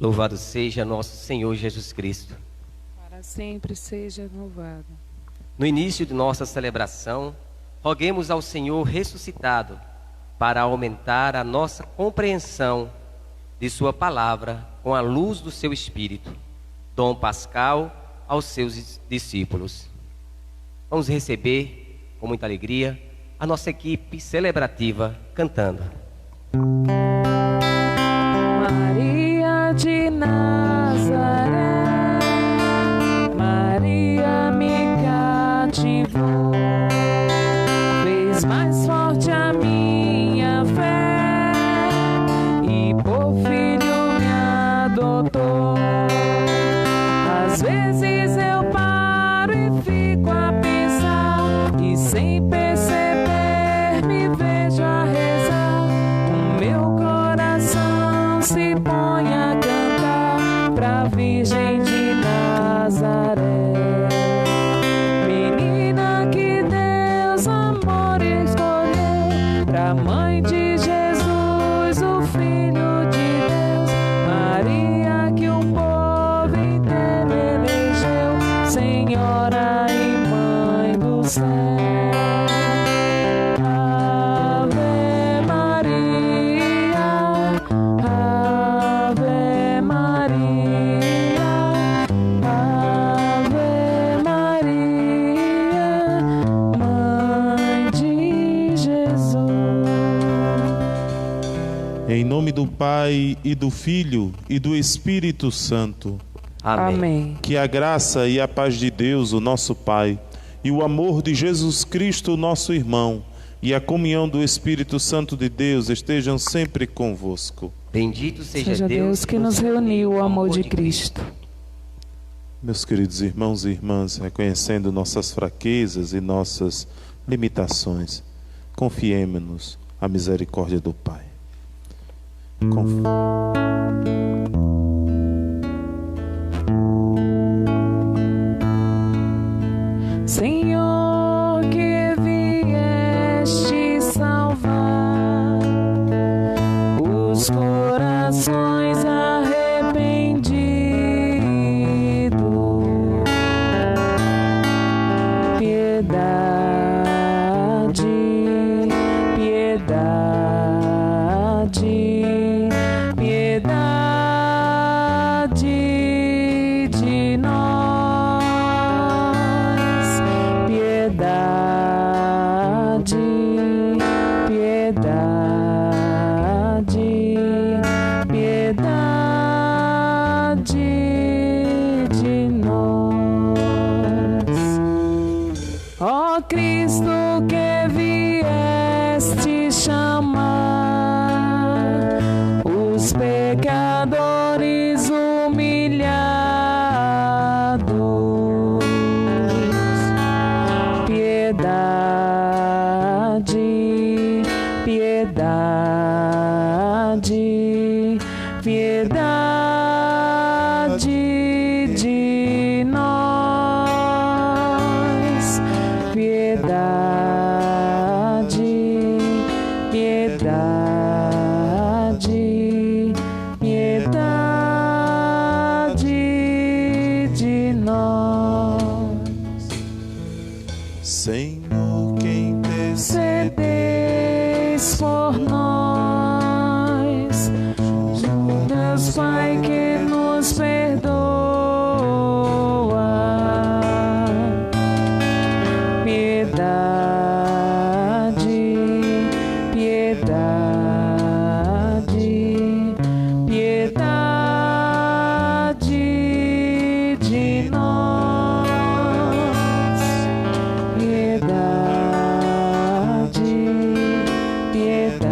Louvado seja nosso Senhor Jesus Cristo. Para sempre seja louvado. No início de nossa celebração, roguemos ao Senhor ressuscitado para aumentar a nossa compreensão de sua palavra com a luz do seu Espírito. Dom Pascal aos seus discípulos. Vamos receber com muita alegria a nossa equipe celebrativa cantando. Maria de Nazaré, Maria me cativou, fez mais forte a minha fé e por filho me adotou. Às vezes eu paro e fico a pensar e sem perceber me vejo a rezar. O meu coração se põe a cantar pra Virgem de Nazaré. Menina que Deus amor escolheu pra Mãe de Jesus, o Filho de Deus. Maria que o povo inteiro elegeu, Senhora e Mãe do céu. Ave Maria, Ave Maria, Ave Maria, Mãe de Jesus. Em nome do Pai, e do Filho, e do Espírito Santo. Amém. Que a graça e a paz de Deus, o nosso Pai, e o amor de Jesus Cristo, nosso irmão, e a comunhão do Espírito Santo de Deus estejam sempre convosco. Bendito Seja Deus que nos reuniu o amor de Cristo. Meus queridos irmãos e irmãs, reconhecendo nossas fraquezas e nossas limitações, confiemo-nos à misericórdia do Pai. Senhor, que vieste salvar os corações arrependidos, piedade, piedade, piedade de nós, piedade, piedade, piedade de nós. Ó Cristo que vieste chamar os pecadores humilhados, piedade, piedade, piedade de nós, piedade, piedade, piedade de nós. Senhor, quem Cedeis por nós, Deus Pai que nos perdoa, piedade, piedade, piedade de nós, piedade, piedade,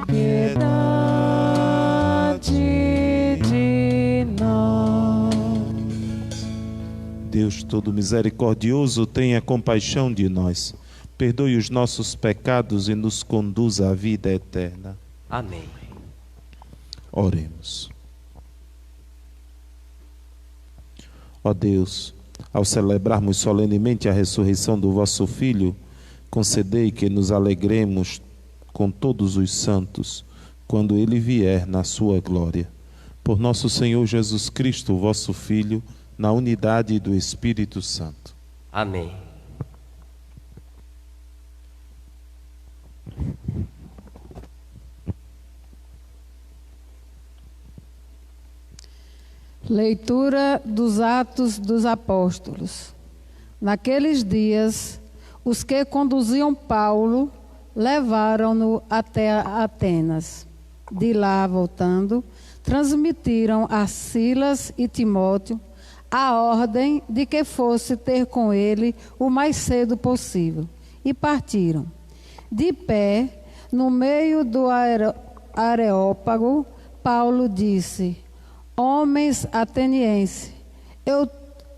piedade de nós. Deus todo misericordioso, tenha compaixão de nós, perdoe os nossos pecados e nos conduza à vida eterna. Amém. Oremos. Ó Deus, ao celebrarmos solenemente a ressurreição do vosso Filho, concedei que nos alegremos com todos os santos, quando ele vier na sua glória. Por nosso Senhor Jesus Cristo, vosso Filho, na unidade do Espírito Santo. Amém. Leitura dos Atos dos Apóstolos. Naqueles dias, os que conduziam Paulo levaram-no até Atenas. De lá, voltando, transmitiram a Silas e Timóteo a ordem de que fosse ter com ele o mais cedo possível. E partiram. De pé, no meio do Areópago, Paulo disse: Homens atenienses,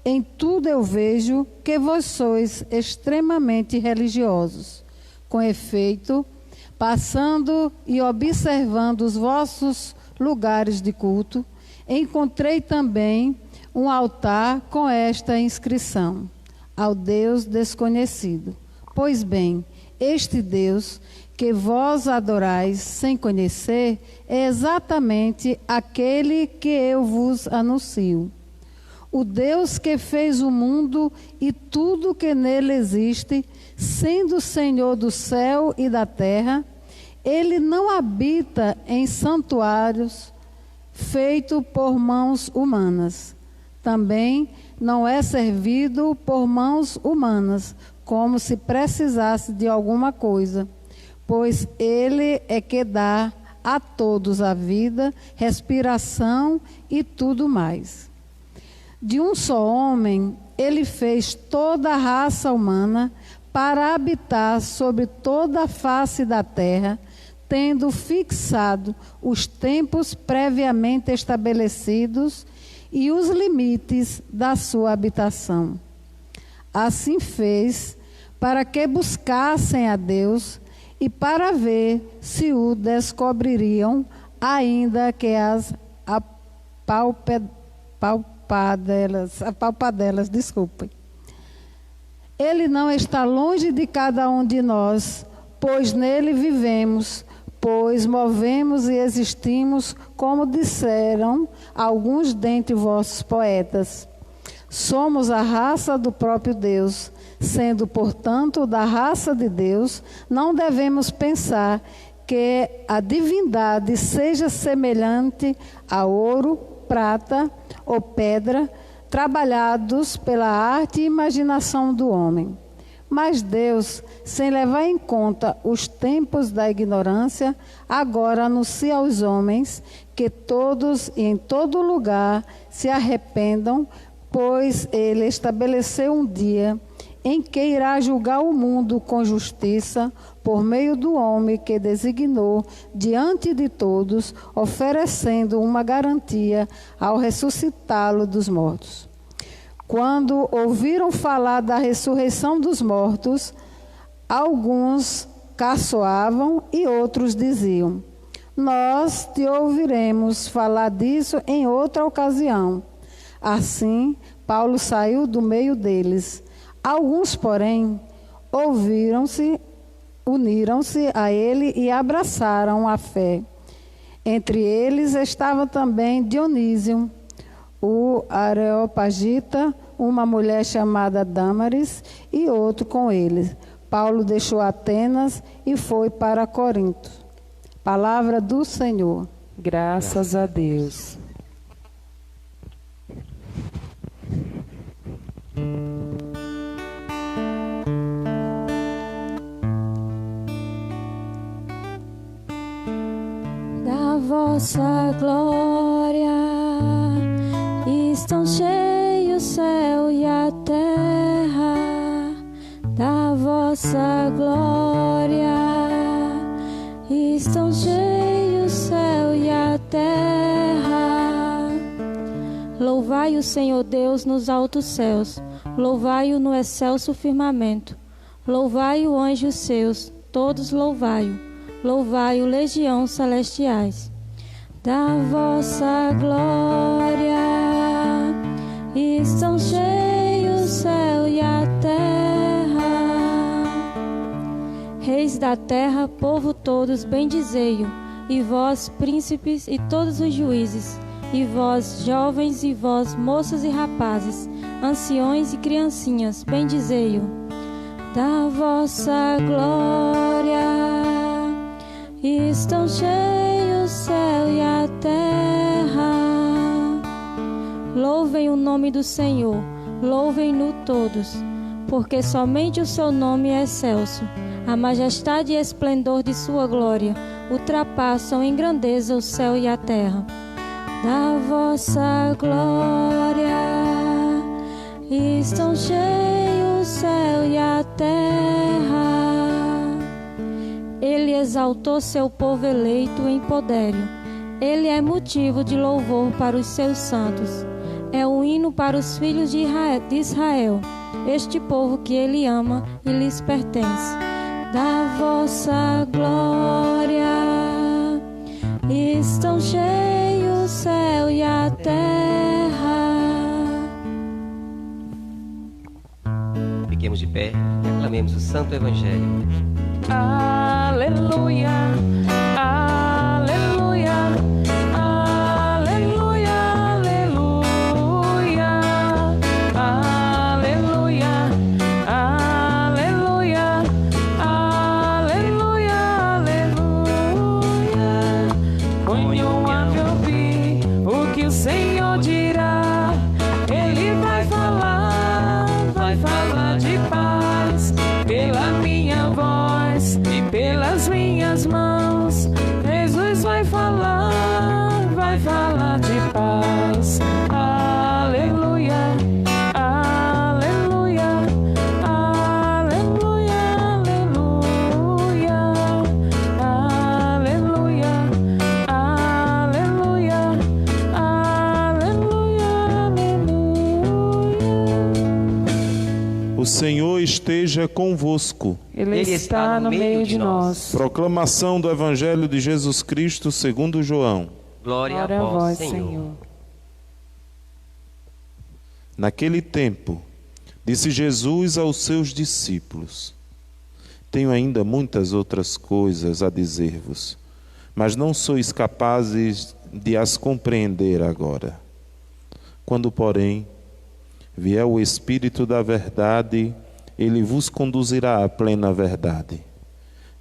em tudo eu vejo que vós sois extremamente religiosos. Com efeito, passando e observando os vossos lugares de culto, encontrei também um altar com esta inscrição: ao Deus desconhecido. Pois bem, este Deus que vós adorais sem conhecer é exatamente aquele que eu vos anuncio. O Deus que fez o mundo e tudo que nele existe, sendo Senhor do céu e da terra, ele não habita em santuários feitos por mãos humanas. Também não é servido por mãos humanas, como se precisasse de alguma coisa, pois ele é que dá a todos a vida, respiração e tudo mais. De um só homem, ele fez toda a raça humana para habitar sobre toda a face da terra, tendo fixado os tempos previamente estabelecidos e os limites da sua habitação. Assim fez para que buscassem a Deus e para ver se o descobririam, ainda que as apalpadelas, desculpem. Ele não está longe de cada um de nós, pois nele vivemos, pois movemos e existimos, como disseram alguns dentre vossos poetas. Somos a raça do próprio Deus. Sendo, portanto, da raça de Deus, não devemos pensar que a divindade seja semelhante a ouro, prata ou pedra, trabalhados pela arte e imaginação do homem. Mas Deus, sem levar em conta os tempos da ignorância, agora anuncia aos homens que todos e em todo lugar se arrependam, pois ele estabeleceu um dia em que irá julgar o mundo com justiça por meio do homem que designou diante de todos, oferecendo uma garantia ao ressuscitá-lo dos mortos. Quando ouviram falar da ressurreição dos mortos, alguns caçoavam e outros diziam: nós te ouviremos falar disso em outra ocasião. Assim, Paulo saiu do meio deles. Alguns, porém, uniram-se a ele e abraçaram a fé. Entre eles estava também Dionísio, o Areopagita, uma mulher chamada Dâmaris e outro com eles. Paulo deixou Atenas e foi para Corinto. Palavra do Senhor. Graças a Deus. Da vossa glória estão cheios o céu e a terra. Da vossa glória estão cheios o céu e a terra. Louvai o Senhor Deus nos altos céus, louvai-o no excelso firmamento, louvai-o anjos seus, todos louvai-o, louvai-o legiões celestiais. Da vossa glória estão cheios o céu e a terra. Reis da terra, povo todos, bendizei-o, e vós, príncipes, e todos os juízes, e vós, jovens, e vós, moças e rapazes, anciões e criancinhas, bendizei-o. Da vossa glória estão cheios o céu e a terra. Louvem o nome do Senhor, louvem-no todos, porque somente o seu nome é excelso. A majestade e esplendor de sua glória ultrapassam em grandeza o céu e a terra. Da vossa glória estão cheios o céu e a terra. Ele exaltou seu povo eleito em poderio. Ele é motivo de louvor para os seus santos. É um hino para os filhos de Israel, este povo que ele ama e lhes pertence. Da vossa glória estão cheios o céu e a terra. Fiquemos de pé e aclamemos o Santo Evangelho. Aleluia, aleluia, aleluia, aleluia, aleluia, aleluia, aleluia, aleluia. Ponham a me ouvir o que o Senhor dirá. Ele vai falar de paz pela minha voz e pelas minhas mãos. Jesus vai falar de paz. Aleluia, aleluia, aleluia, aleluia, aleluia, aleluia, aleluia, aleluia. O Senhor esteja convosco. Ele está no meio de nós. Proclamação do Evangelho de Jesus Cristo segundo João. Glória a vós, Senhor. Naquele tempo, disse Jesus aos seus discípulos: Tenho ainda muitas outras coisas a dizer-vos, mas não sois capazes de as compreender agora. Quando, porém, vier o Espírito da verdade, ele vos conduzirá à plena verdade,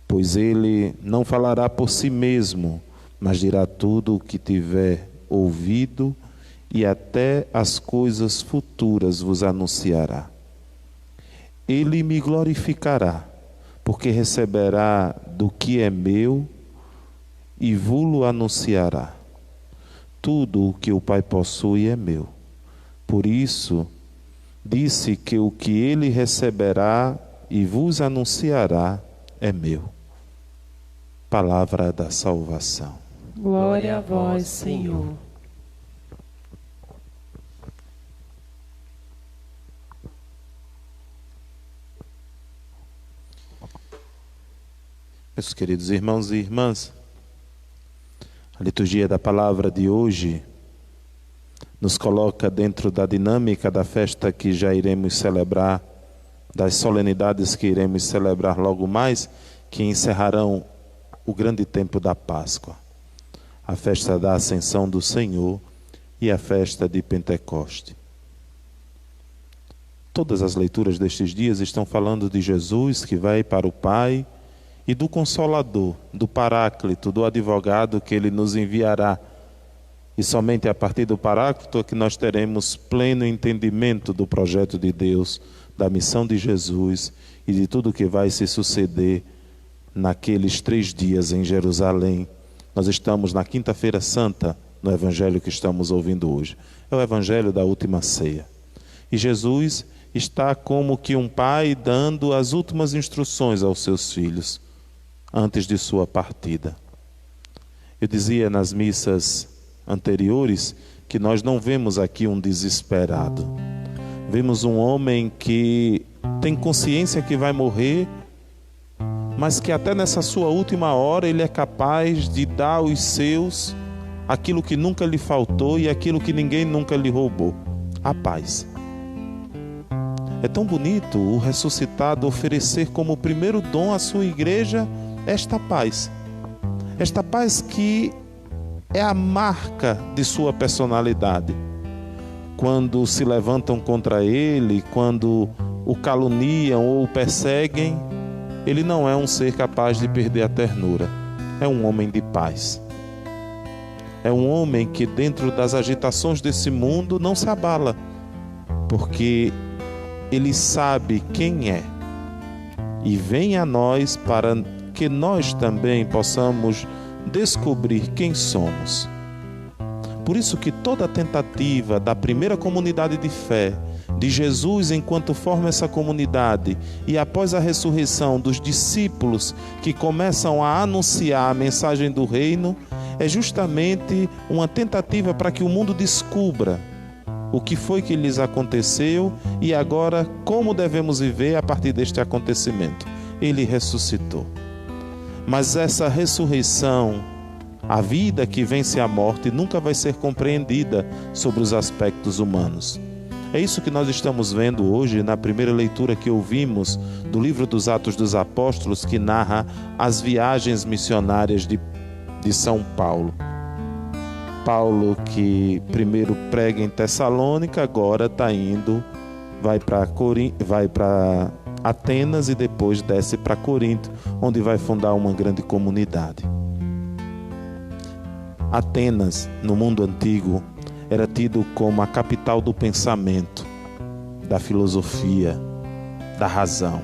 pois ele não falará por si mesmo, mas dirá tudo o que tiver ouvido, e até as coisas futuras vos anunciará. Ele me glorificará, porque receberá do que é meu e vos-lo anunciará. Tudo o que o Pai possui é meu. Por isso, disse que o que ele receberá e vos anunciará é meu. Palavra da salvação. Glória a vós, Senhor. Meus queridos irmãos e irmãs, a liturgia da palavra de hoje nos coloca dentro da dinâmica da festa que já iremos celebrar, das solenidades que iremos celebrar logo mais, que encerrarão o grande tempo da Páscoa, a festa da Ascensão do Senhor e a festa de Pentecoste. Todas as leituras destes dias estão falando de Jesus que vai para o Pai e do Consolador, do Paráclito, do Advogado que Ele nos enviará. E somente a partir do Paráclito é que nós teremos pleno entendimento do projeto de Deus, da missão de Jesus e de tudo que vai se suceder naqueles 3 dias em Jerusalém. Nós estamos na Quinta-feira Santa, no Evangelho que estamos ouvindo hoje. É o Evangelho da última ceia. E Jesus está como que um pai dando as últimas instruções aos seus filhos, antes de sua partida. Eu dizia nas missas anteriores que nós não vemos aqui um desesperado. Vemos um homem que tem consciência que vai morrer, mas que até nessa sua última hora ele é capaz de dar aos seus aquilo que nunca lhe faltou e aquilo que ninguém nunca lhe roubou: a paz. É tão bonito o ressuscitado oferecer como primeiro dom à sua igreja esta paz. Esta paz que é a marca de sua personalidade. Quando se levantam contra ele, quando o caluniam ou o perseguem, ele não é um ser capaz de perder a ternura. É um homem de paz. É um homem que dentro das agitações desse mundo não se abala, porque ele sabe quem é e vem a nós para que nós também possamos descobrir quem somos. Por isso que toda a tentativa da primeira comunidade de fé, de Jesus enquanto forma essa comunidade, e após a ressurreição dos discípulos que começam a anunciar a mensagem do reino, é justamente uma tentativa para que o mundo descubra o que foi que lhes aconteceu e agora como devemos viver a partir deste acontecimento. Ele ressuscitou. Mas essa ressurreição, a vida que vence a morte, nunca vai ser compreendida sobre os aspectos humanos. É isso que nós estamos vendo hoje na primeira leitura que ouvimos do livro dos Atos dos Apóstolos, que narra as viagens missionárias de São Paulo. Paulo, que primeiro prega em Tessalônica, agora está indo, vai para Atenas e depois desce para Corinto, onde vai fundar uma grande comunidade. Atenas, no mundo antigo, era tido como a capital do pensamento, da filosofia, da razão.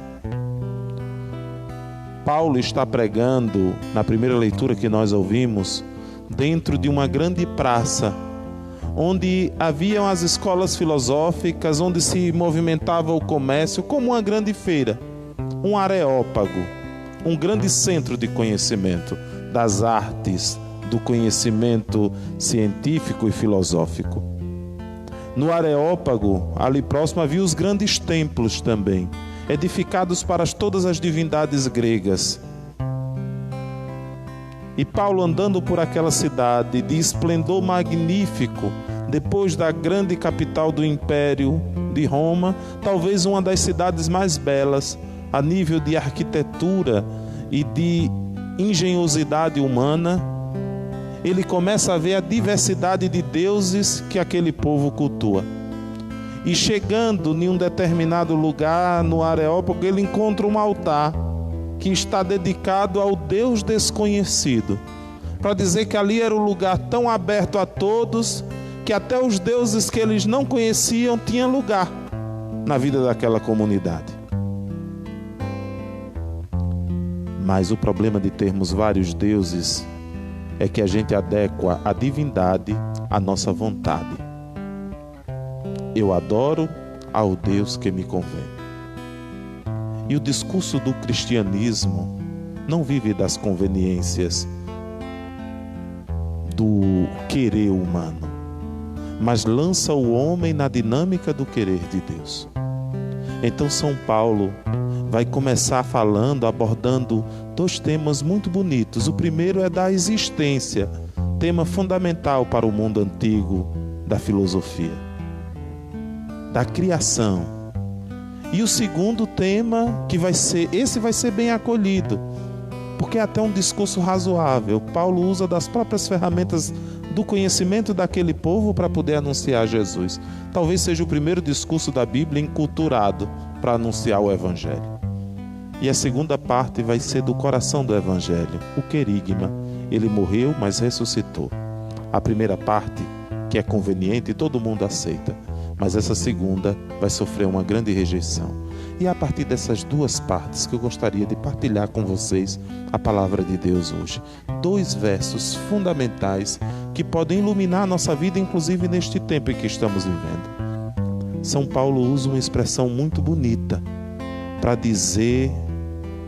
Paulo está pregando, na primeira leitura que nós ouvimos, dentro de uma grande praça, onde haviam as escolas filosóficas, onde se movimentava o comércio, como uma grande feira, um areópago, um grande centro de conhecimento das artes, do conhecimento científico e filosófico. No areópago, ali próximo, havia os grandes templos também, edificados para todas as divindades gregas. E Paulo, andando por aquela cidade de esplendor magnífico, depois da grande capital do Império de Roma, talvez uma das cidades mais belas a nível de arquitetura e de engenhosidade humana, ele começa a ver a diversidade de deuses que aquele povo cultua. E chegando em um determinado lugar, no Areópago, ele encontra um altar que está dedicado ao Deus desconhecido, para dizer que ali era um lugar tão aberto a todos, que até os deuses que eles não conheciam tinham lugar na vida daquela comunidade. Mas o problema de termos vários deuses é que a gente adequa a divindade à nossa vontade. Eu adoro ao Deus que me convém. E o discurso do cristianismo não vive das conveniências do querer humano, mas lança o homem na dinâmica do querer de Deus. Então São Paulo vai começar abordando dois temas muito bonitos. O primeiro é da existência, tema fundamental para o mundo antigo da filosofia, da criação. E o segundo tema, esse vai ser bem acolhido, porque é até um discurso razoável. Paulo usa das próprias ferramentas do conhecimento daquele povo para poder anunciar Jesus. Talvez seja o primeiro discurso da Bíblia enculturado para anunciar o Evangelho. E a segunda parte vai ser do coração do Evangelho, o querigma. Ele morreu, mas ressuscitou. A primeira parte, que é conveniente, todo mundo aceita. Mas essa segunda vai sofrer uma grande rejeição. E é a partir dessas duas partes que eu gostaria de partilhar com vocês a palavra de Deus hoje. Dois versos fundamentais que podem iluminar a nossa vida, inclusive neste tempo em que estamos vivendo. São Paulo usa uma expressão muito bonita para dizer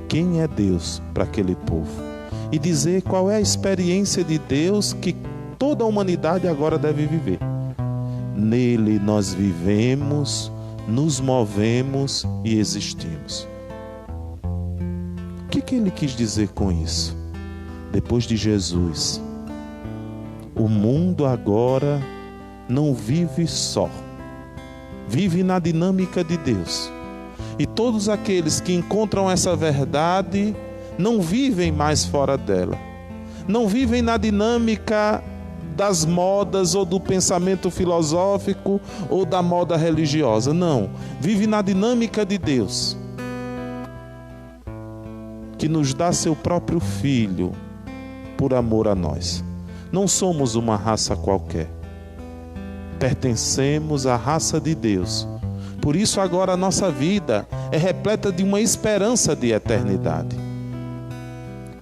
quem é Deus para aquele povo e dizer qual é a experiência de Deus que toda a humanidade agora deve viver. Nele nós vivemos, nos movemos e existimos. O que ele quis dizer com isso? Depois de Jesus, o mundo agora não vive só, vive na dinâmica de Deus. E todos aqueles que encontram essa verdade não vivem mais fora dela, não vivem na dinâmica das modas ou do pensamento filosófico ou da moda religiosa. Não, vive na dinâmica de Deus, que nos dá seu próprio Filho por amor a nós. Não somos uma raça qualquer, pertencemos à raça de Deus. Por isso agora a nossa vida é repleta de uma esperança de eternidade.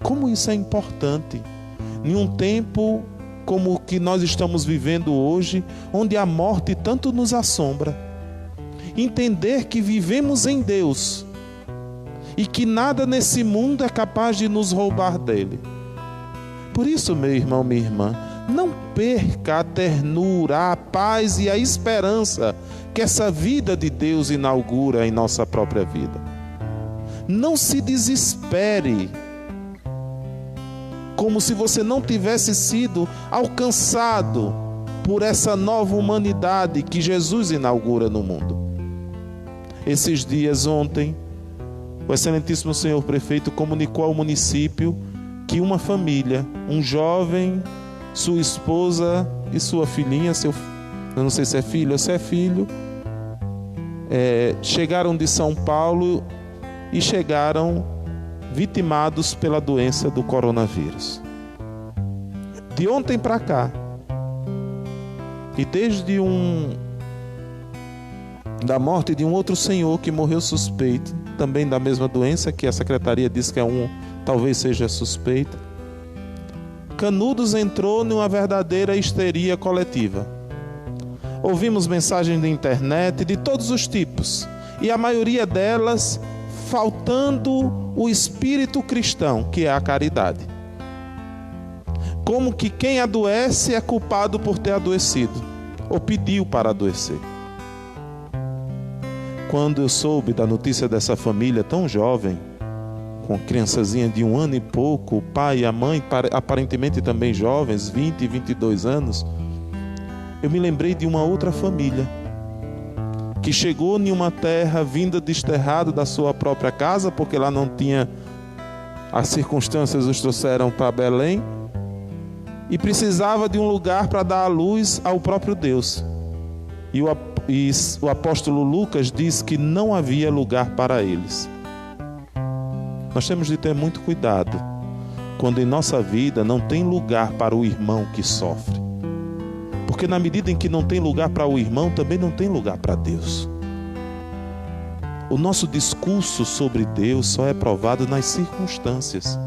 Como isso é importante em um tempo como o que nós estamos vivendo hoje, onde a morte tanto nos assombra. Entender que vivemos em Deus e que nada nesse mundo é capaz de nos roubar dele. Por isso, meu irmão, minha irmã, não perca a ternura, a paz e a esperança que essa vida de Deus inaugura em nossa própria vida. Não se desespere, como se você não tivesse sido alcançado por essa nova humanidade que Jesus inaugura no mundo. Esses dias, ontem, o excelentíssimo senhor prefeito comunicou ao município que uma família, um jovem, sua esposa e sua filhinha, eu não sei se é filho ou se é filho, chegaram de São Paulo e chegaram vitimados pela doença do coronavírus. De ontem para cá, e desde da morte de um outro senhor que morreu suspeito, também da mesma doença, que a secretaria diz que talvez seja suspeita, Canudos entrou numa verdadeira histeria coletiva. Ouvimos mensagens na internet de todos os tipos, e a maioria delas faltando o espírito cristão, que é a caridade. Como que quem adoece é culpado por ter adoecido, ou pediu para adoecer. Quando eu soube da notícia dessa família tão jovem, com criançazinha de 1 ano e pouco, o pai e a mãe aparentemente também jovens, 20 e 22 anos, eu me lembrei de uma outra família que chegou em uma terra vinda desterrado da sua própria casa, porque lá não tinha, as circunstâncias os trouxeram para Belém, e precisava de um lugar para dar a luz ao próprio Deus. E o apóstolo Lucas diz que não havia lugar para eles. Nós temos de ter muito cuidado quando em nossa vida não tem lugar para o irmão que sofre. Porque na medida em que não tem lugar para o irmão, também não tem lugar para Deus. O nosso discurso sobre Deus só é provado nas circunstâncias.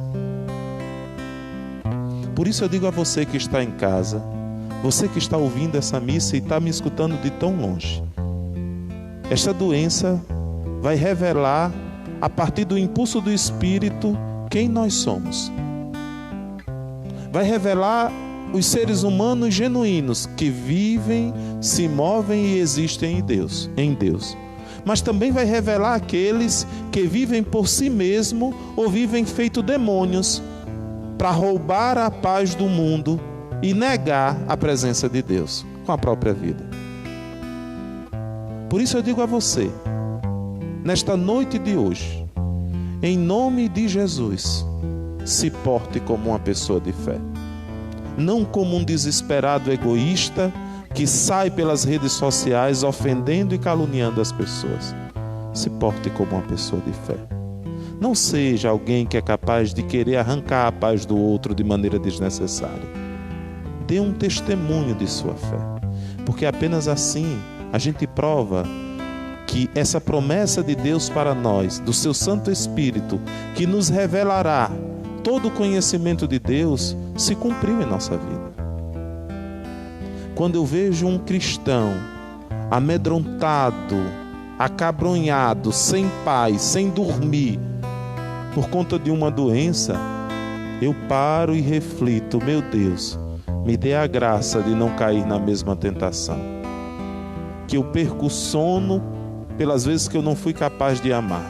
Por isso eu digo a você que está em casa, você que está ouvindo essa missa e está me escutando de tão longe, esta doença vai revelar, a partir do impulso do Espírito, quem nós somos. Vai revelar os seres humanos genuínos que vivem, se movem e existem em Deus. Mas também vai revelar aqueles que vivem por si mesmo ou vivem feito demônios para roubar a paz do mundo e negar a presença de Deus com a própria vida. Por isso eu digo a você, nesta noite de hoje, em nome de Jesus, se porte como uma pessoa de fé. Não como um desesperado egoísta que sai pelas redes sociais ofendendo e caluniando as pessoas. Se porte como uma pessoa de fé. Não seja alguém que é capaz de querer arrancar a paz do outro de maneira desnecessária. Dê um testemunho de sua fé, porque apenas assim a gente prova que essa promessa de Deus para nós, do seu Santo Espírito, que nos revelará todo o conhecimento de Deus, se cumpriu em nossa vida. Quando eu vejo um cristão amedrontado, acabronhado, sem paz, sem dormir, por conta de uma doença, eu paro e reflito: meu Deus, me dê a graça de não cair na mesma tentação. Que eu perco o sono pelas vezes que eu não fui capaz de amar,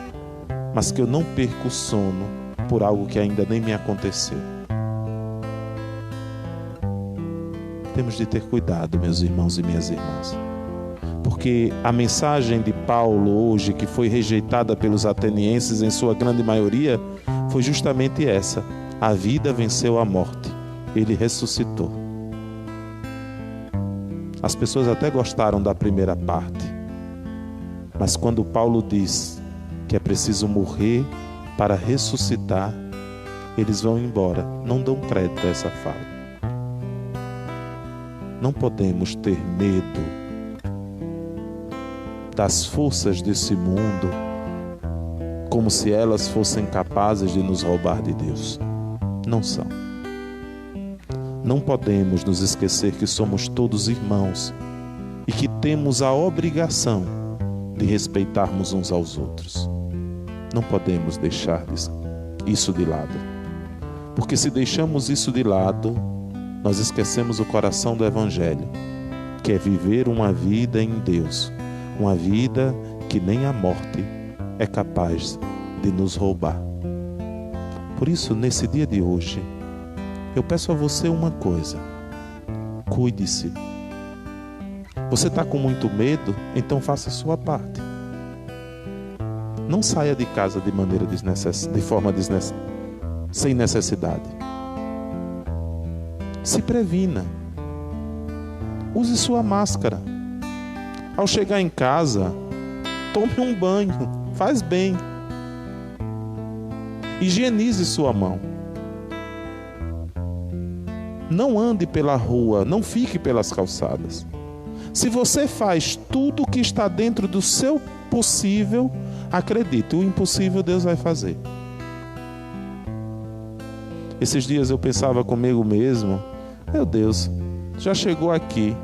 mas que eu não perco o sono por algo que ainda nem me aconteceu. Temos de ter cuidado, meus irmãos e minhas irmãs, porque a mensagem de Paulo hoje, que foi rejeitada pelos atenienses em sua grande maioria, foi justamente essa: a vida venceu a morte. Ele ressuscitou. As pessoas até gostaram da primeira parte, mas quando Paulo diz que é preciso morrer para ressuscitar, eles vão embora, não dão crédito a essa fala. Não podemos ter medo das forças desse mundo, como se elas fossem capazes de nos roubar de Deus. Não são. Não podemos nos esquecer que somos todos irmãos e que temos a obrigação de respeitarmos uns aos outros. Não podemos deixar isso de lado, porque se deixamos isso de lado, nós esquecemos o coração do Evangelho, que é viver uma vida em Deus, uma vida que nem a morte é capaz de nos roubar. Por isso, nesse dia de hoje, eu peço a você uma coisa: cuide-se. Você está com muito medo? Então faça a sua parte. Não saia de casa de maneira sem necessidade. Se previna. Use sua máscara. Ao chegar em casa, tome um banho. Faz bem. Higienize sua mão. Não ande pela rua, não fique pelas calçadas. Se você faz tudo o que está dentro do seu possível, acredite, o impossível Deus vai fazer. Esses dias eu pensava comigo mesmo: meu Deus, já chegou aqui,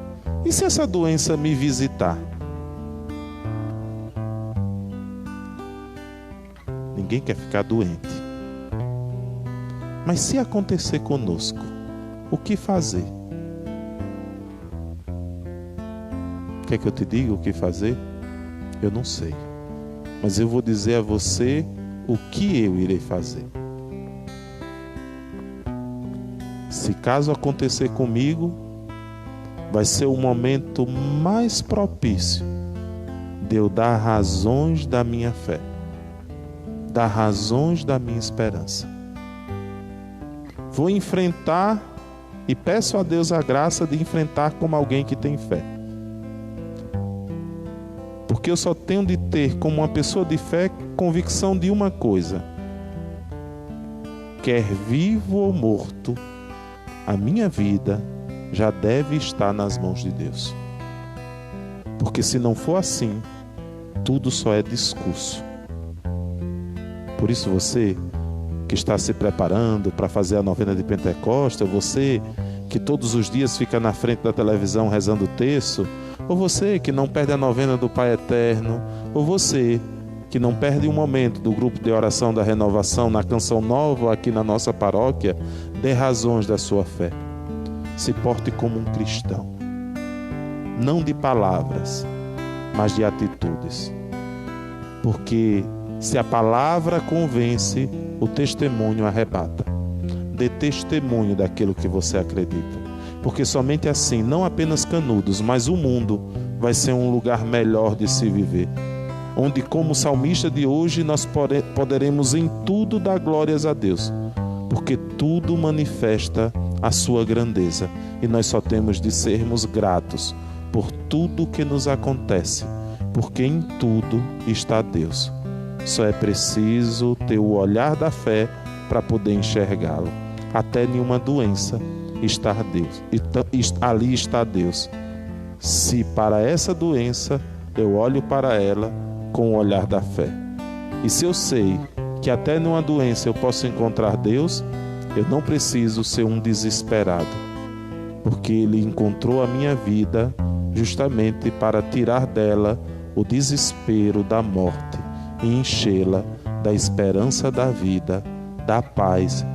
e se essa doença me visitar? Ninguém quer ficar doente. Mas se acontecer conosco, o que fazer? Quer que eu te diga o que fazer? Eu não sei. Mas eu vou dizer a você o que eu irei fazer. Se caso acontecer comigo, vai ser o momento mais propício de eu dar razões da minha fé, dar razões da minha esperança. Vou enfrentar e peço a Deus a graça de enfrentar como alguém que tem fé. Porque eu só tenho de ter, como uma pessoa de fé, convicção de uma coisa: quer vivo ou morto, a minha vida já deve estar nas mãos de Deus. Porque se não for assim, tudo só é discurso. Por isso você que está se preparando para fazer a novena de Pentecostes, você que todos os dias fica na frente da televisão rezando o terço, ou você que não perde a novena do Pai Eterno, ou você que não perde um momento do grupo de oração da renovação na Canção Nova aqui na nossa paróquia, dê razões da sua fé. Se porte como um cristão, não de palavras, mas de atitudes. Porque se a palavra convence, o testemunho arrebata. Dê testemunho daquilo que você acredita. Porque somente assim, não apenas Canudos, mas o mundo vai ser um lugar melhor de se viver. Onde, como salmista de hoje, nós poderemos em tudo dar glórias a Deus. Porque tudo manifesta a sua grandeza. E nós só temos de sermos gratos por tudo que nos acontece. Porque em tudo está Deus. Só é preciso ter o olhar da fé para poder enxergá-lo. Até nenhuma doença está Deus. Ali está Deus. Se para essa doença eu olho para ela com o olhar da fé. E se eu sei que até numa doença eu posso encontrar Deus, eu não preciso ser um desesperado. Porque Ele encontrou a minha vida justamente para tirar dela o desespero da morte e enchê-la da esperança da vida, da paz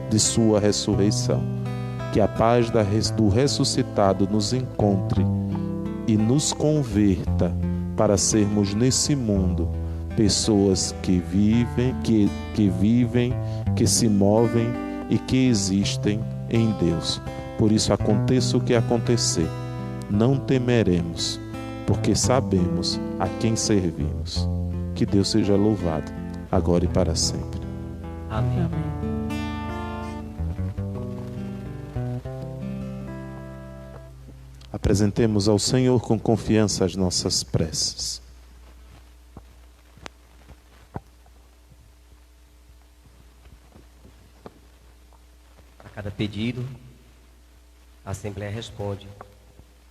de sua ressurreição. Que a paz do ressuscitado nos encontre e nos converta para sermos nesse mundo pessoas que vivem, que se movem e que existem em Deus. Por isso, aconteça o que acontecer, não temeremos, porque sabemos a quem servimos. Que Deus seja louvado, agora e para sempre. Amém. Amém. Apresentemos ao Senhor com confiança as nossas preces. A cada pedido, a Assembleia responde: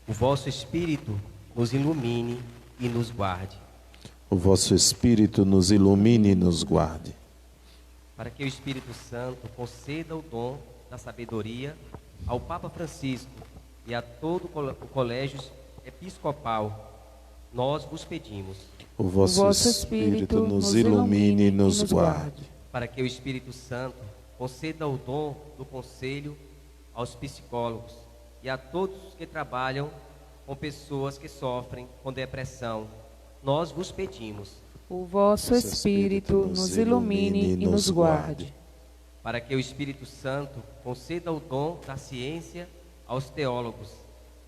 o vosso Espírito nos ilumine e nos guarde. O vosso Espírito nos ilumine e nos guarde. Para que o Espírito Santo conceda o dom da sabedoria ao Papa Francisco e a todo o Colégio Episcopal, nós vos pedimos. O vosso Espírito nos ilumine e nos guarde. Para que o Espírito Santo conceda o dom do conselho aos psicólogos e a todos os que trabalham com pessoas que sofrem com depressão, nós vos pedimos. O vosso Espírito nos ilumine e nos guarde. Para que o Espírito Santo conceda o dom da ciência aos teólogos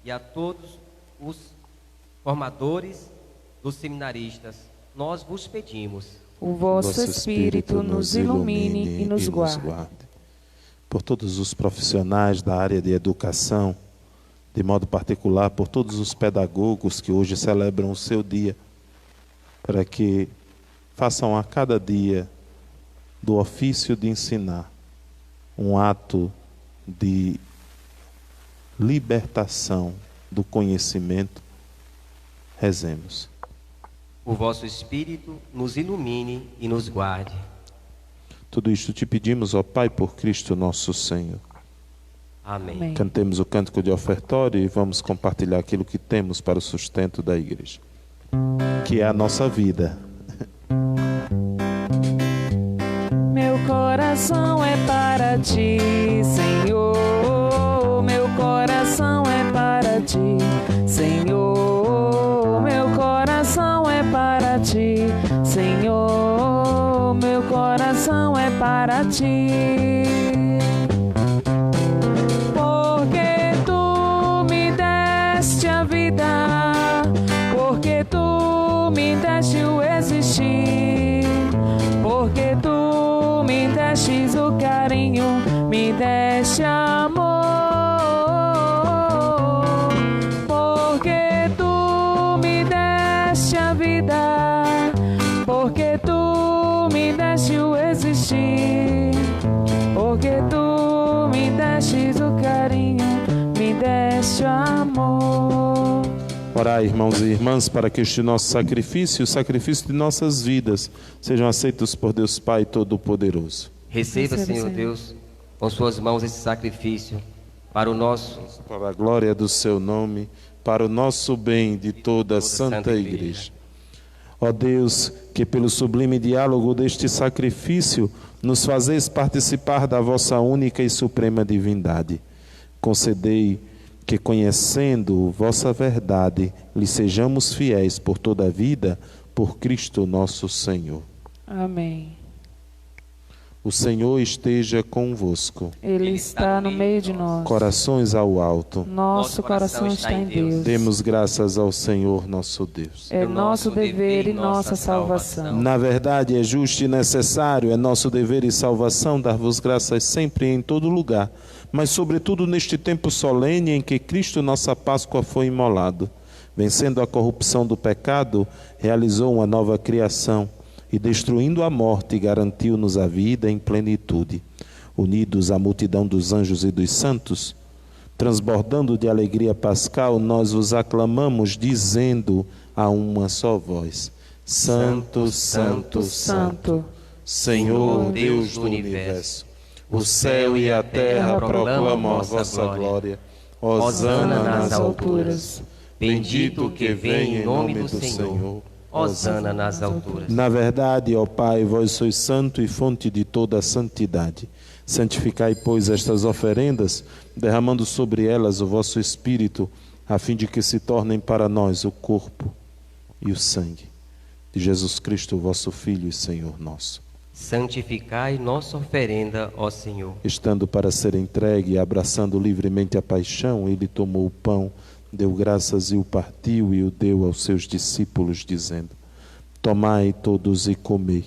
e a todos os formadores dos seminaristas, nós vos pedimos. O vosso Espírito nos ilumine e nos guarde. Por todos os profissionais da área de educação, de modo particular por todos os pedagogos que hoje celebram o seu dia, para que façam a cada dia do ofício de ensinar um ato de libertação do conhecimento. Rezemos. O vosso Espírito nos ilumine e nos guarde. Tudo isto te pedimos, ó Pai, por Cristo nosso Senhor. Amém. Amém. Cantemos o cântico de ofertório e vamos compartilhar aquilo que temos para o sustento da igreja, que é a nossa vida. Meu coração é para ti, Senhor. Meu coração é para ti, Senhor. Meu coração é para ti, Senhor. Meu coração é para ti. Porque tu me deste a vida, porque tu me deste o existir, porque tu me destes o carinho, me deste amor. Porque tu me deste a vida, porque tu me deste o existir, porque tu me destes o carinho, me deste amor. Orai, irmãos e irmãs, para que este nosso sacrifício, o sacrifício de nossas vidas, sejam aceitos por Deus Pai Todo-Poderoso. Receba, Senhor Deus, com suas mãos esse sacrifício para o nosso, Para a glória do seu nome, para o nosso bem de toda a Santa Igreja. Ó Deus, que pelo sublime diálogo deste sacrifício nos fazeis participar da vossa única e suprema divindade, concedei que, conhecendo vossa verdade, lhe sejamos fiéis por toda a vida, por Cristo nosso Senhor. Amém. O Senhor esteja convosco. Ele está no meio de nós. Corações ao alto. Nosso coração está em Deus. Demos graças ao Senhor nosso Deus. É nosso dever e nossa salvação. Na verdade, é justo e necessário, é nosso dever e salvação dar-vos graças sempre e em todo lugar, mas sobretudo neste tempo solene em que Cristo, nossa Páscoa, foi imolado. Vencendo a corrupção do pecado, realizou uma nova criação e, destruindo a morte, garantiu-nos a vida em plenitude. Unidos à multidão dos anjos e dos santos, transbordando de alegria pascal, nós vos aclamamos, dizendo a uma só voz: Santo, Santo, Santo, Senhor Deus do universo. O céu e a terra proclamam a vossa glória. Hosana nas alturas. Bendito o que vem em nome do Senhor. Hosana nas alturas. Na verdade, ó Pai, vós sois santo e fonte de toda a santidade. Santificai, pois, estas oferendas, derramando sobre elas o vosso Espírito, a fim de que se tornem para nós o corpo e o sangue de Jesus Cristo, vosso Filho e Senhor nosso. Santificai nossa oferenda, ó Senhor. Estando para ser entregue e abraçando livremente a paixão, ele tomou o pão, deu graças e o partiu e o deu aos seus discípulos, dizendo: Tomai todos e comei,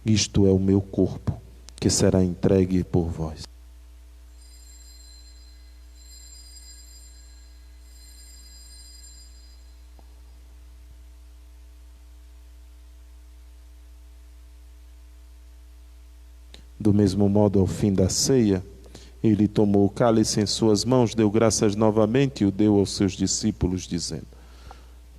isto é o meu corpo, que será entregue por vós. Do mesmo modo, ao fim da ceia, ele tomou o cálice em suas mãos, deu graças novamente e o deu aos seus discípulos, dizendo: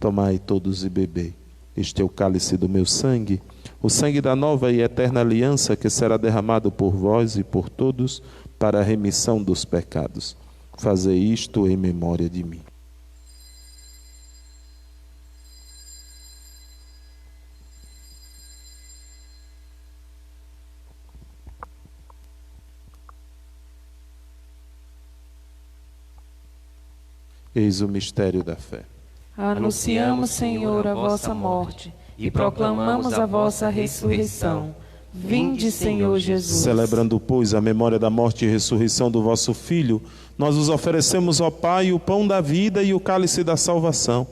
Tomai todos e bebei. Este é o cálice do meu sangue, o sangue da nova e eterna aliança, que será derramado por vós e por todos para a remissão dos pecados. Fazei isto em memória de mim. Eis o mistério da fé. Anunciamos, Senhor, a vossa morte e proclamamos a vossa ressurreição. Vinde, Senhor Jesus. Celebrando, pois, a memória da morte e ressurreição do vosso Filho, nós vos oferecemos, ó Pai, o pão da vida e o cálice da salvação.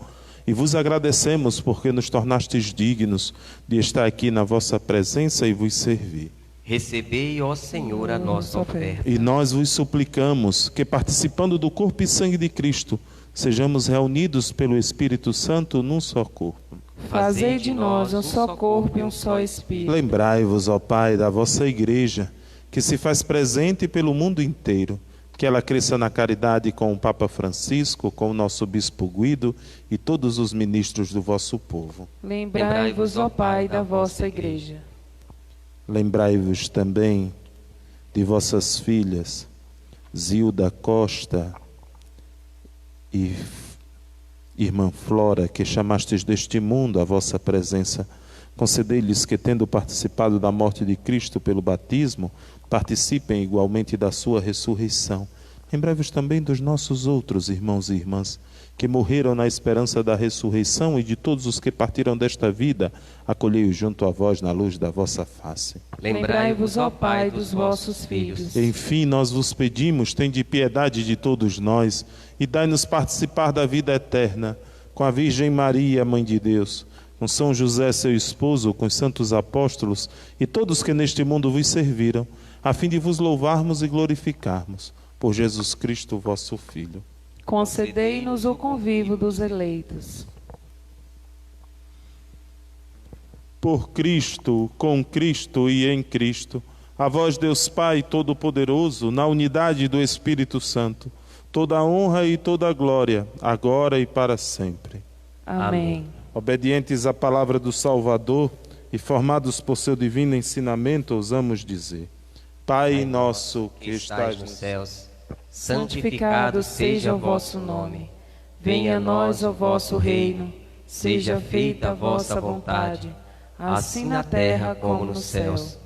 E vos agradecemos porque nos tornastes dignos de estar aqui na vossa presença e vos servir. Recebei, ó Senhor, a nossa oferta. E nós vos suplicamos que, participando do corpo e sangue de Cristo, sejamos reunidos pelo Espírito Santo num só corpo. Fazei de nós um só corpo e um só Espírito. Lembrai-vos, ó Pai, da vossa Igreja, que se faz presente pelo mundo inteiro, que ela cresça na caridade com o Papa Francisco, com o nosso Bispo Guido e todos os ministros do vosso povo. Lembrai-vos, ó Pai, da vossa Igreja. Lembrai-vos também de vossas filhas, Zilda Costa e Irmã Flora, que chamastes deste mundo à vossa presença. Concedei-lhes que, tendo participado da morte de Cristo pelo batismo, participem igualmente da sua ressurreição. Lembrai-vos também dos nossos outros irmãos e irmãs, que morreram na esperança da ressurreição, e de todos os que partiram desta vida, acolhei-os junto a vós na luz da vossa face. Lembrai-vos, ó Pai, dos vossos filhos. Enfim, nós vos pedimos, tende piedade de todos nós, e dai-nos participar da vida eterna, com a Virgem Maria, Mãe de Deus, com São José, seu esposo, com os santos apóstolos, e todos que neste mundo vos serviram, a fim de vos louvarmos e glorificarmos, por Jesus Cristo, vosso Filho. Concedei-nos o convívio dos eleitos. Por Cristo, com Cristo e em Cristo, a vós, Deus Pai Todo-Poderoso, na unidade do Espírito Santo, toda a honra e toda a glória, agora e para sempre. Amém. Obedientes à palavra do Salvador e formados por seu divino ensinamento, ousamos dizer: Pai nosso que estás nos céus, santificado seja o vosso nome. Venha a nós o vosso reino. Seja feita a vossa vontade, assim na terra como nos céus.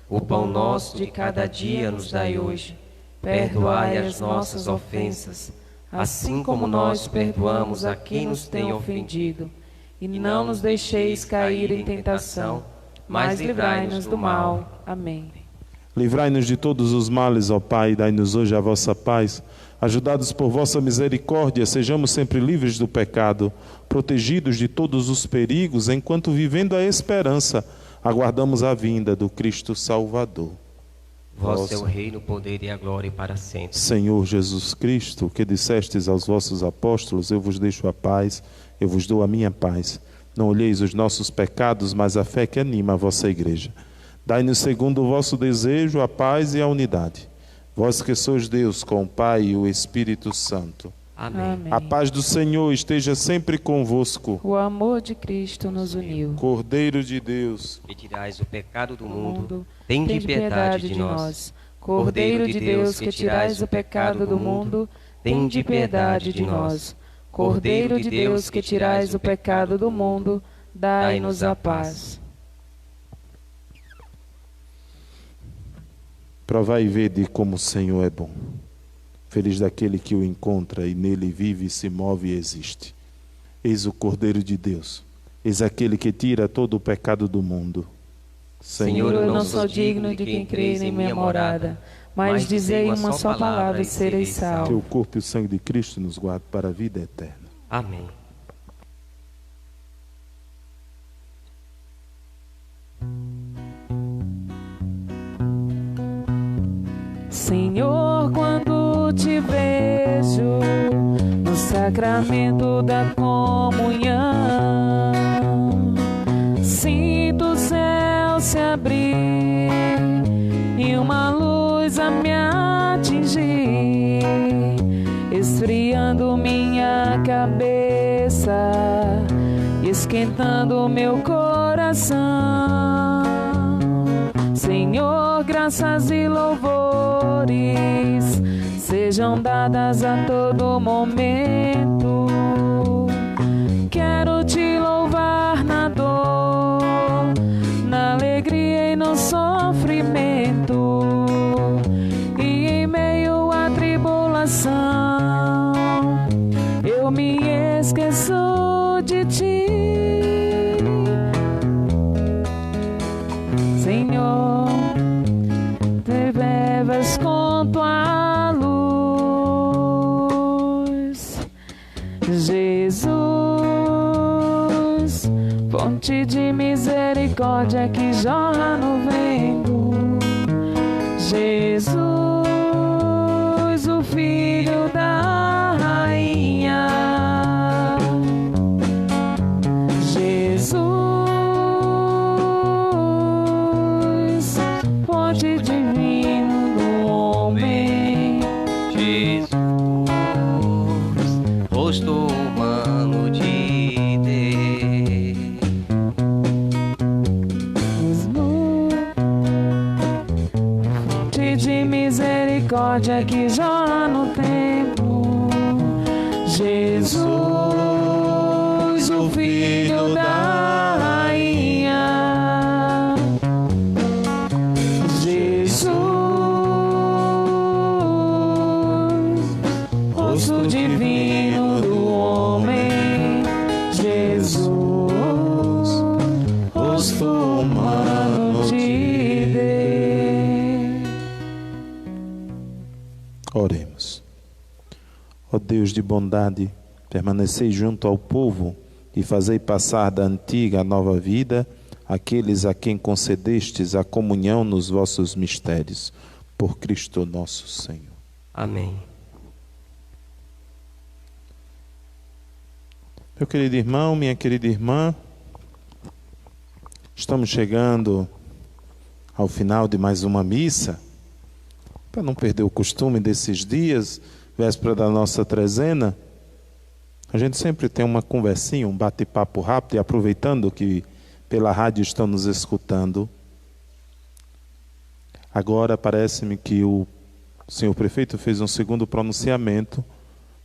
O pão nosso de cada dia nos dai hoje. Perdoai as nossas ofensas, assim como nós perdoamos a quem nos tem ofendido. E não nos deixeis cair em tentação, mas livrai-nos do mal. Amém. Livrai-nos de todos os males, ó Pai, e dai-nos hoje a vossa paz. Ajudados por vossa misericórdia, sejamos sempre livres do pecado, protegidos de todos os perigos, enquanto, vivendo a esperança, aguardamos a vinda do Cristo Salvador. Vosso é o reino, o poder e a glória para sempre. Senhor Jesus Cristo, que dissestes aos vossos apóstolos: eu vos deixo a paz, eu vos dou a minha paz. Não olheis os nossos pecados, mas a fé que anima a vossa Igreja. Dai-nos, segundo o vosso desejo, a paz e a unidade. Vós que sois Deus, com o Pai e o Espírito Santo. Amém. A paz do Senhor esteja sempre convosco. O amor de Cristo nos uniu. Cordeiro de Deus, Que tirais o pecado do mundo, Mundo, tende piedade de nós. Cordeiro de Deus, que tirais o pecado do mundo, tende piedade de nós. Cordeiro de Deus, que tirais o pecado do mundo, dai-nos a paz. provai e vede como o Senhor é bom. Feliz daquele que o encontra e nele vive, se move e existe. Eis o Cordeiro de Deus, eis aquele que tira todo o pecado do mundo. Senhor, eu não sou digno de quem crê em minha morada, mas dizei uma só palavra e sereis que o salvo. corpo e o sangue de Cristo nos guarde para a vida eterna. Amém. Senhor, quando te vejo no sacramento da comunhão, sinto o céu se abrir e uma esfriando minha cabeça, esquentando meu coração. Senhor, graças e louvores sejam dadas a todo momento. Quero te louvar na dor, na alegria e no sofrimento, e em meio à tribulação eu me esqueço de ti. Senhor, te levas com tua luz. Jesus, fonte de misericórdia que jorra no vento. Jesus, o Filho da Rainha. Jesus, fonte divino do homem. Jesus, rosto humano de Deus. Fonte de misericórdia que jorra no templo. Jesus, o Filho da Rainha. Jesus, rosto divino do homem. Jesus, rosto humano de Deus. Oremos. Ó Deus de bondade, permanecei junto ao povo e fazei passar da antiga à nova vida aqueles a quem concedestes a comunhão nos vossos mistérios. Por Cristo nosso Senhor. Amém. Meu querido irmão, minha querida irmã, estamos chegando ao final de mais uma missa. Para não perder o costume desses dias, véspera da nossa trezena, a gente sempre tem uma conversinha, um bate-papo rápido, e aproveitando que pela rádio estão nos escutando, agora parece-me que o senhor prefeito fez um segundo pronunciamento,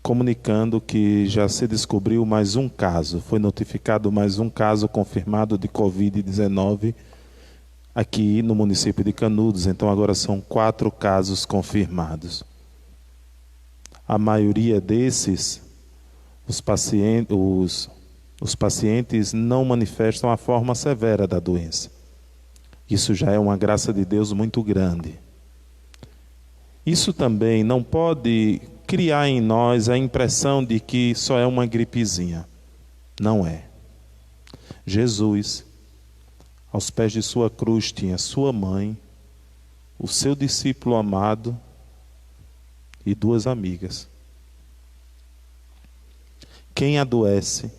comunicando que já se descobriu mais um caso, foi notificado mais um caso confirmado de Covid-19 aqui no município de Canudos. Então agora são 4 casos confirmados. A maioria desses, os pacientes não manifestam a forma severa da doença. Isso já é uma graça de Deus muito grande. Isso também não pode criar em nós a impressão de que só é uma gripezinha. Não é. Jesus, aos pés de sua cruz, tinha sua mãe, o seu discípulo amado e 2 amigas. Quem adoece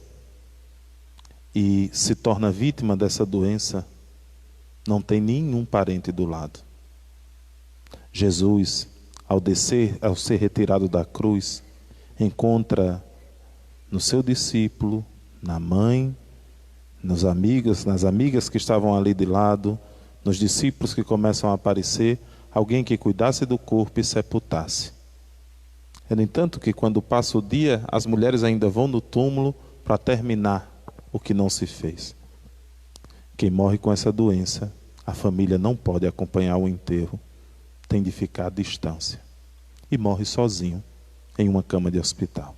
e se torna vítima dessa doença, não tem nenhum parente do lado. Jesus, ao ser retirado da cruz, encontra no seu discípulo, na mãe, nas amigas que estavam ali de lado, nos discípulos que começam a aparecer, alguém que cuidasse do corpo e sepultasse. É, no entanto, que quando passa o dia, as mulheres ainda vão no túmulo para terminar o que não se fez. Quem morre com essa doença, a família não pode acompanhar o enterro, tem de ficar à distância. E morre sozinho, em uma cama de hospital.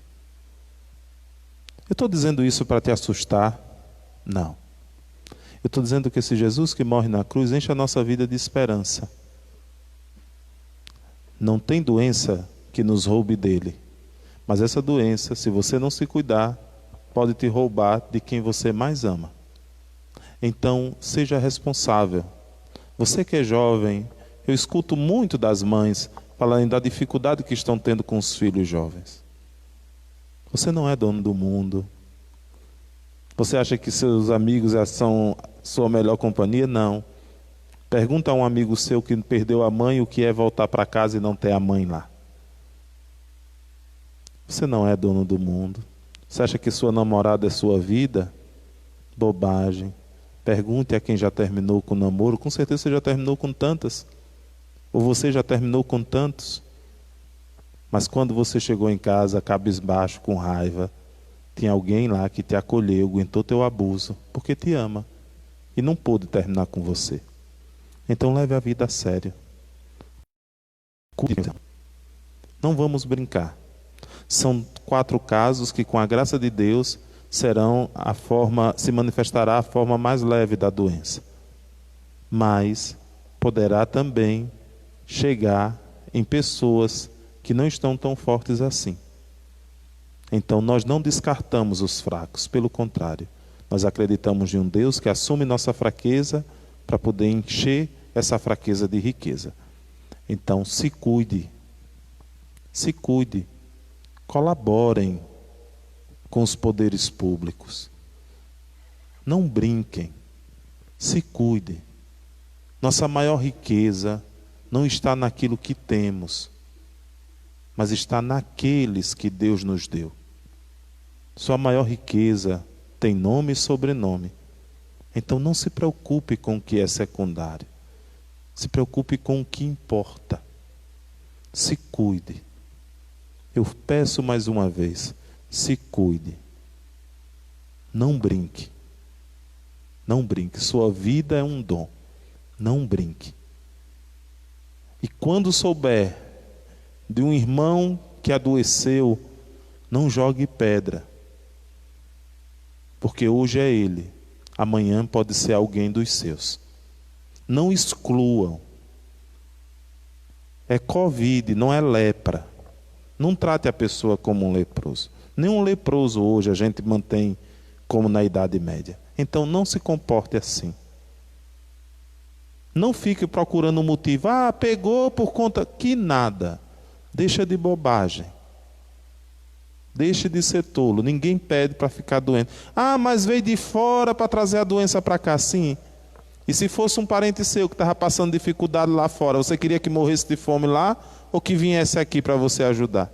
Eu estou dizendo isso para te assustar? Não. Eu estou dizendo que esse Jesus que morre na cruz enche a nossa vida de esperança. Não tem doença que nos roube dele. Mas essa doença, se você não se cuidar, pode te roubar de quem você mais ama. Então, seja responsável. Você que é jovem, eu escuto muito das mães falarem da dificuldade que estão tendo com os filhos jovens. Você não é dono do mundo. Você acha que seus amigos são sua melhor companhia? Não. Pergunta a um amigo seu que perdeu a mãe o que é voltar para casa e não ter a mãe lá. Você não é dono do mundo. Você acha que sua namorada é sua vida? Bobagem. Pergunte a quem já terminou com o namoro. Com certeza você já terminou com tantas. Ou você já terminou com tantos. Mas quando você chegou em casa, cabisbaixo, com raiva, tinha alguém lá que te acolheu, aguentou teu abuso, porque te ama. E não pôde terminar com você. Então leve a vida a sério. Cuide. Não vamos brincar. São 4 casos que, com a graça de Deus, se manifestará a forma mais leve da doença. Mas poderá também chegar em pessoas que não estão tão fortes assim. Então nós não descartamos os fracos, pelo contrário. Nós acreditamos em um Deus que assume nossa fraqueza para poder encher essa fraqueza de riqueza. Então se cuide. Se cuide. Colaborem com os poderes públicos. Não brinquem. Se cuide. Nossa maior riqueza não está naquilo que temos, mas está naqueles que Deus nos deu. Sua maior riqueza tem nome e sobrenome. Então não se preocupe com o que é secundário. Se preocupe com o que importa. Se cuide. Eu peço mais uma vez, se cuide. Não brinque. Não brinque. Sua vida é um dom. Não brinque. E quando souber de um irmão que adoeceu, não jogue pedra. Porque hoje é ele. Amanhã pode ser alguém dos seus. Não excluam. É Covid, não é lepra. Não trate a pessoa como um leproso. Nenhum leproso hoje a gente mantém como na Idade Média. Então não se comporte assim. Não fique procurando um motivo. Ah, pegou por conta... Que nada. Deixa de bobagem. Deixe de ser tolo. Ninguém pede para ficar doente. Ah, mas veio de fora para trazer a doença para cá. Sim. E se fosse um parente seu que estava passando dificuldade lá fora, você queria que morresse de fome lá ou que viesse aqui para você ajudar?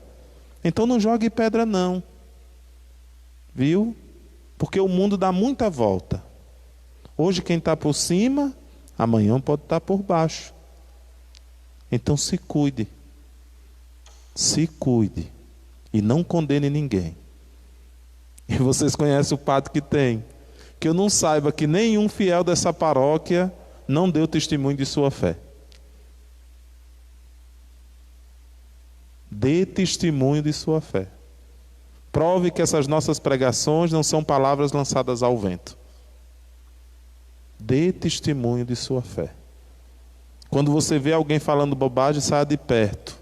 Então não jogue pedra não. Viu? Porque o mundo dá muita volta. Hoje quem está por cima, amanhã pode estar por baixo. Então se cuide. Se cuide. E não condene ninguém. E vocês conhecem o padre que tem. Que eu não saiba que nenhum fiel dessa paróquia não deu testemunho de sua fé. Dê testemunho de sua fé. Prove que essas nossas pregações não são palavras lançadas ao vento. Dê testemunho de sua fé. Quando você vê alguém falando bobagem, saia de perto.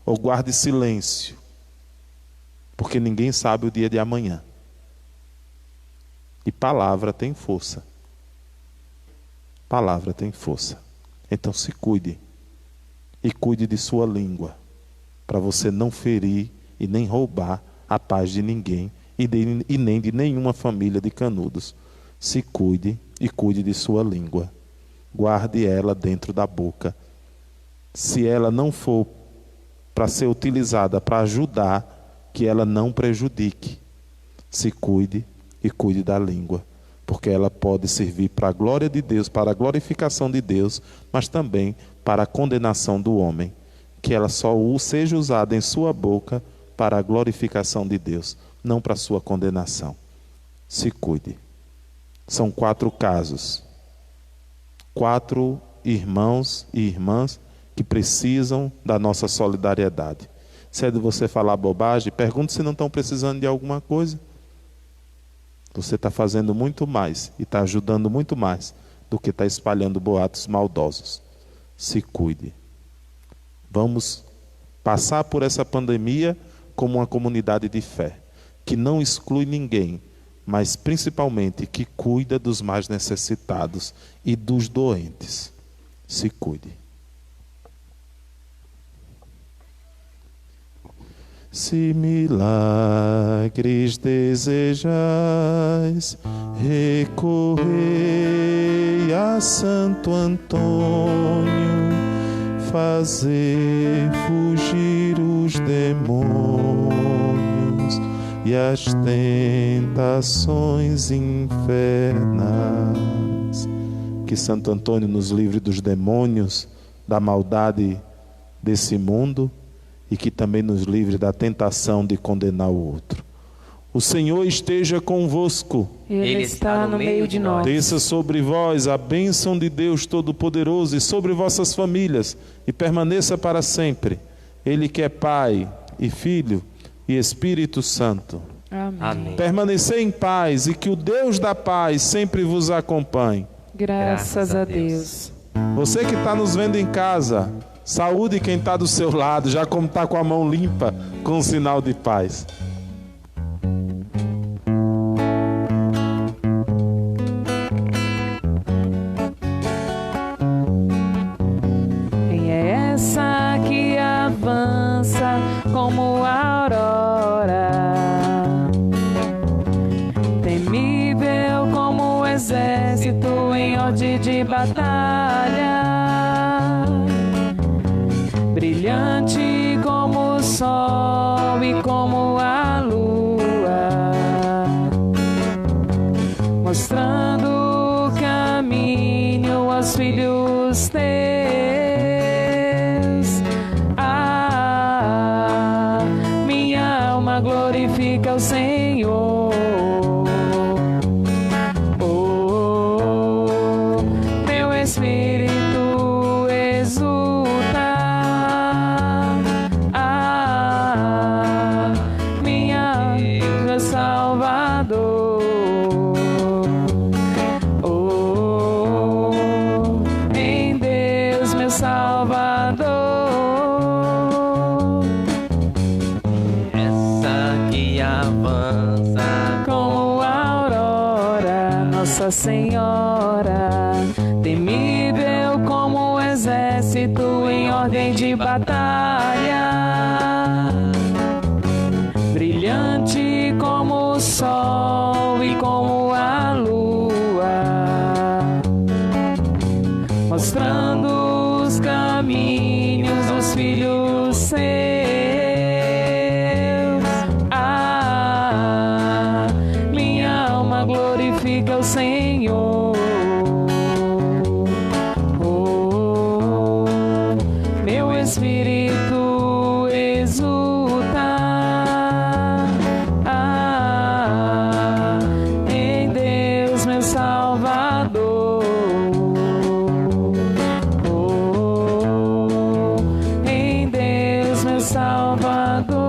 Ou guarde silêncio. Porque ninguém sabe o dia de amanhã. E palavra tem força. Palavra tem força. Então se cuide. E cuide de sua língua. Para você não ferir e nem roubar a paz de ninguém e nem de nenhuma família de Canudos. Se cuide e cuide de sua língua. Guarde ela dentro da boca. Se ela não for para ser utilizada para ajudar, que ela não prejudique. Se cuide e cuide da língua, porque ela pode servir para a glória de Deus, para a glorificação de Deus, mas também para a condenação do homem. Que ela só seja usada em sua boca para a glorificação de Deus, não para a sua condenação. Se cuide. São 4 casos. 4 irmãos e irmãs que precisam da nossa solidariedade. Se é de você falar bobagem, pergunte se não estão precisando de alguma coisa. Você está fazendo muito mais e está ajudando muito mais do que está espalhando boatos maldosos. Se cuide. Vamos passar por essa pandemia como uma comunidade de fé, que não exclui ninguém, mas principalmente que cuida dos mais necessitados e dos doentes. Se cuide. Se milagres desejais, recorrei a Santo Antônio, fazer fugir os demônios. e as tentações infernais. Que Santo Antônio nos livre dos demônios, da maldade desse mundo, e que também nos livre da tentação de condenar o outro. O Senhor esteja convosco. Ele está no meio de nós. Desça sobre vós a bênção de Deus Todo-Poderoso e sobre vossas famílias, e permaneça para sempre. Ele que é Pai e Filho e Espírito Santo. Amém. Amém. Permanecei em paz e que o Deus da paz sempre vos acompanhe. Graças a Deus. Você que está nos vendo em casa, saúde quem está do seu lado, já como está com a mão limpa, com um sinal de paz. Quem é essa que avança como a aurora, temível como o exército em ordem de batalha, brilhante como o sol e como a lua, mostrando o caminho aos filhos teus. Minha alma glorifica o Senhor. Meu espírito exulta. Meu Salvador. Em Deus, meu Salvador. Essa que avança Como a aurora, Nossa Senhora, temível como o exército em ordem de batalha, brilhante como o sol e como a lua, mostrando os caminhos dos filhos seus. Minha alma glorifica o Senhor. Meu espírito exulta. Em Deus, meu Salvador. Em Deus, meu Salvador.